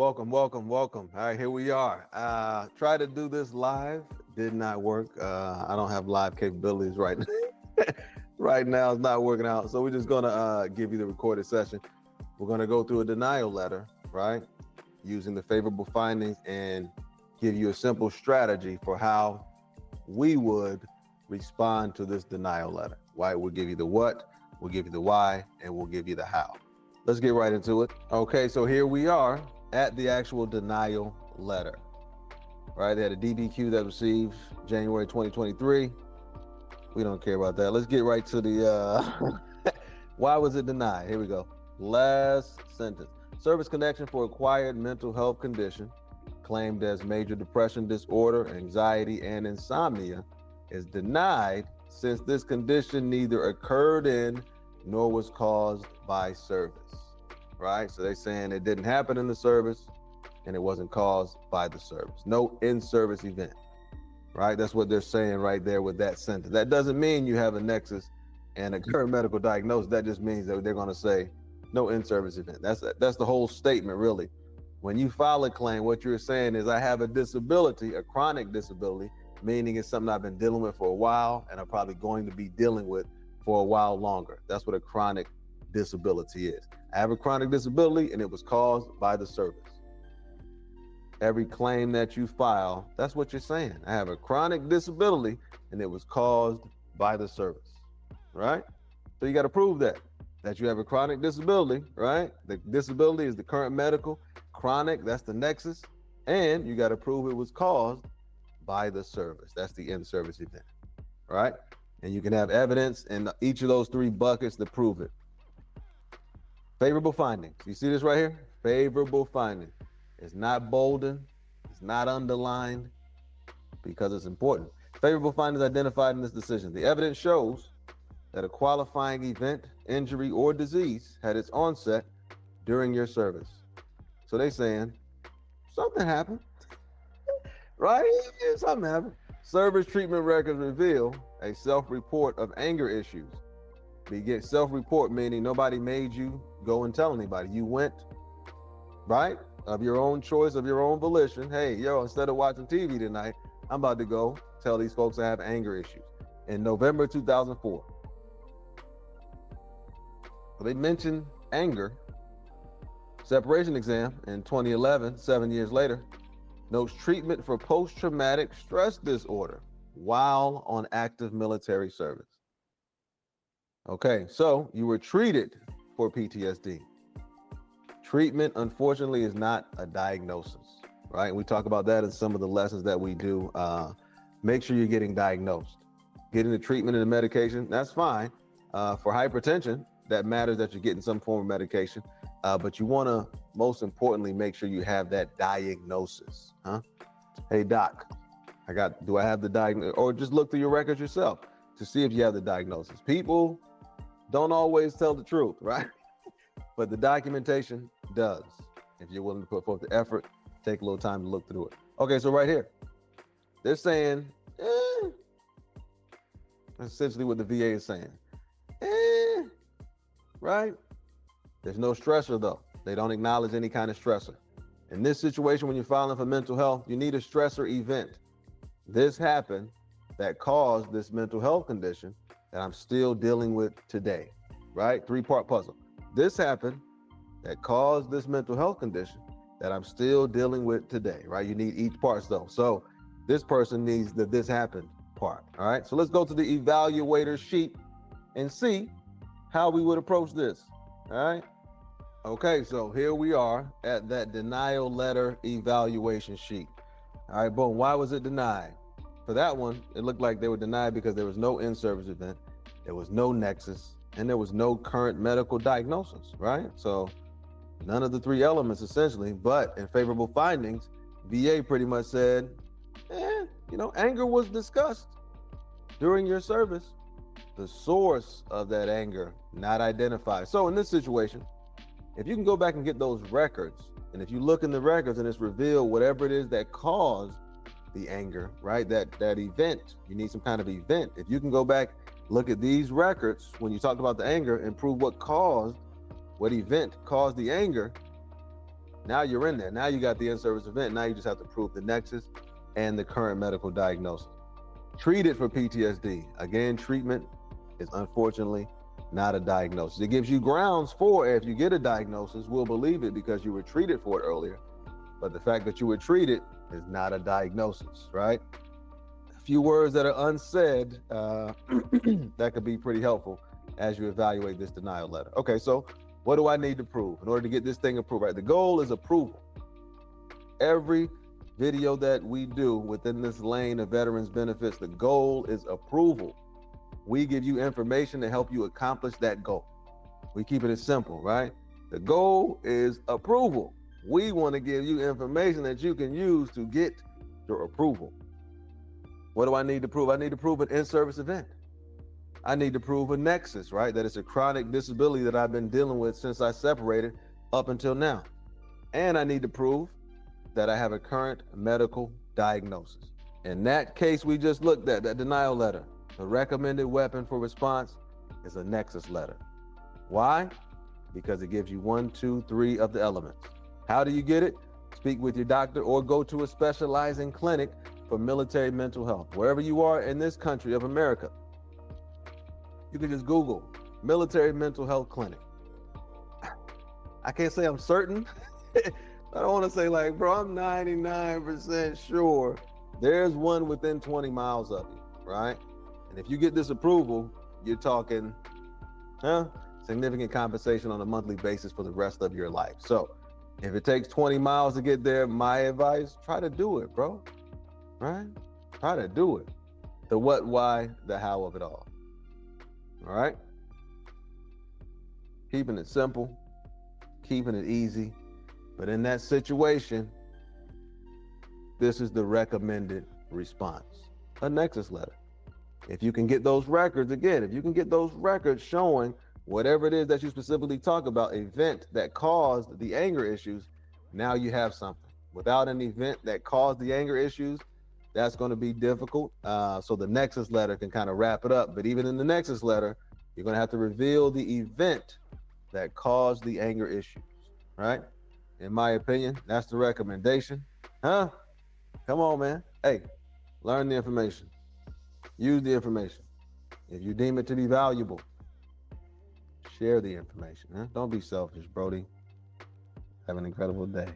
Welcome. All right, here we are. Try to do this live, did not work. I don't have live capabilities right now. Right now, it's not working out. So we're just gonna give you the recorded session. We're gonna go through a denial letter, right? Using the favorable findings and give you a simple strategy for how we would respond to this denial letter. Right? We'll give you the what, we'll give you the why, and we'll give you the how. Let's get right into it. Okay, so here we are at the actual denial letter, right? They had a DBQ that received January 2023. We don't care about that. Let's get right to the, why was it denied? Here we go. Last sentence. Service connection for acquired mental health condition claimed as major depression disorder, anxiety, and insomnia is denied since this condition neither occurred in nor was caused by service. Right? So they're saying it didn't happen in the service and it wasn't caused by the service. No in-service event, right? That's what they're saying right there with that sentence. That doesn't mean you have a nexus and a current medical diagnosis. That just means that they're going to say no in-service event. That's the whole statement, really. When you file a claim, what you're saying is I have a disability, a chronic disability, meaning it's something I've been dealing with for a while and I'm probably going to be dealing with for a while longer. That's what a chronic disability is. I have a chronic disability and it was caused by the service. Every claim that you file, that's what you're saying. I have a chronic disability and it was caused by the service, right? So you got to prove that you have a chronic disability, right? The disability is the current medical, chronic, that's the nexus, and you got to prove it was caused by the service. That's the in-service event, right? And you can have evidence in each of those three buckets to prove it. Favorable findings. You see this right here? Favorable findings. It's not boldened. It's not underlined because it's important. Favorable findings identified in this decision. The evidence shows that a qualifying event, injury, or disease had its onset during your service. So they're saying something happened, right? Yeah, something happened. Service treatment records reveal a self-report of anger issues. You get self-report, meaning nobody made you go and tell anybody. You went, right, of your own choice, of your own volition. Hey, yo, instead of watching TV tonight, I'm about to go tell these folks I have anger issues. In November 2004. So they mentioned anger. Separation exam in 2011, 7 years later, notes treatment for post-traumatic stress disorder while on active military service. Okay, so you were treated for PTSD. Treatment, unfortunately, is not a diagnosis, right? We talk about that in some of the lessons that we do. Make sure you're getting diagnosed. Getting the treatment and the medication, that's fine. For hypertension, that matters that you're getting some form of medication. But you want to, most importantly, make sure you have that diagnosis. Hey, doc, do I have the diagnosis? Or just look through your records yourself to see if you have the diagnosis. People don't always tell the truth, right? But the documentation does. If you're willing to put forth the effort, take a little time to look through it. Okay, so right here, they're saying, that's essentially what the VA is saying. Right? There's no stressor though. They don't acknowledge any kind of stressor. In this situation, when you're filing for mental health, you need a stressor event. This happened that caused this mental health condition that I'm still dealing with today, right? Three-part puzzle. This happened that caused this mental health condition that I'm still dealing with today, right? You need each part though. So this person needs the this happened part, all right? So let's go to the evaluator sheet and see how we would approach this, all right? Okay, so here we are at that denial letter evaluation sheet. All right, boom, why was it denied? For that one, it looked like they were denied because there was no in-service event, there was no nexus, and there was no current medical diagnosis, right? So none of the three elements essentially, but in favorable findings, VA pretty much said, anger was discussed during your service. The source of that anger not identified. So in this situation, if you can go back and get those records, and if you look in the records and it's revealed whatever it is that caused the anger, right? That event, you need some kind of event. If you can go back, look at these records when you talked about the anger and prove what event caused the anger, Now you're in there. Now you got the in-service event. Now you just have to prove the nexus and the current medical diagnosis. Treated for PTSD. Again, treatment is unfortunately not a diagnosis. It gives you grounds for it. If you get a diagnosis, we'll believe it because you were treated for it earlier. But the fact that you were treated is not a diagnosis, right? A few words that are unsaid that could be pretty helpful as you evaluate this denial letter. Okay, so what do I need to prove in order to get this thing approved, right? The goal is approval. Every video that we do within this lane of veterans benefits, the goal is approval. We give you information to help you accomplish that goal. We keep it as simple, right? The goal is approval. We want to give you information that you can use to get your approval. What do I need to prove? I need to prove an in-service event. I need to prove a nexus, right? That it's a chronic disability that I've been dealing with since I separated up until now. And I need to prove that I have a current medical diagnosis. In that case we just looked at, that denial letter, the recommended weapon for response is a nexus letter. Why? Because it gives you 1, 2, 3 of the elements. How do you get it? Speak with your doctor or go to a specializing clinic for military mental health. Wherever you are in this country of America, you can just Google military mental health clinic. I can't say I'm certain. I don't want to say like, bro, I'm 99% sure there's one within 20 miles of you, right? And if you get this approval, you're talking significant compensation on a monthly basis for the rest of your life. So if it takes 20 miles to get there, my advice, try to do it, bro, right? Try to do it. The what, why, the how of it all. All right? Keeping it simple, keeping it easy. But in that situation, this is the recommended response, a nexus letter. If you can get those records, again, if you can get those records showing whatever it is that you specifically talk about, event that caused the anger issues, now you have something. Without an event that caused the anger issues, that's going to be difficult. So the nexus letter can kind of wrap it up. But even in the nexus letter, you're going to have to reveal the event that caused the anger issues, right? In my opinion, that's the recommendation. Come on, man. Hey, learn the information. Use the information. If you deem it to be valuable, share the information. Don't be selfish, Brody. Have an incredible day.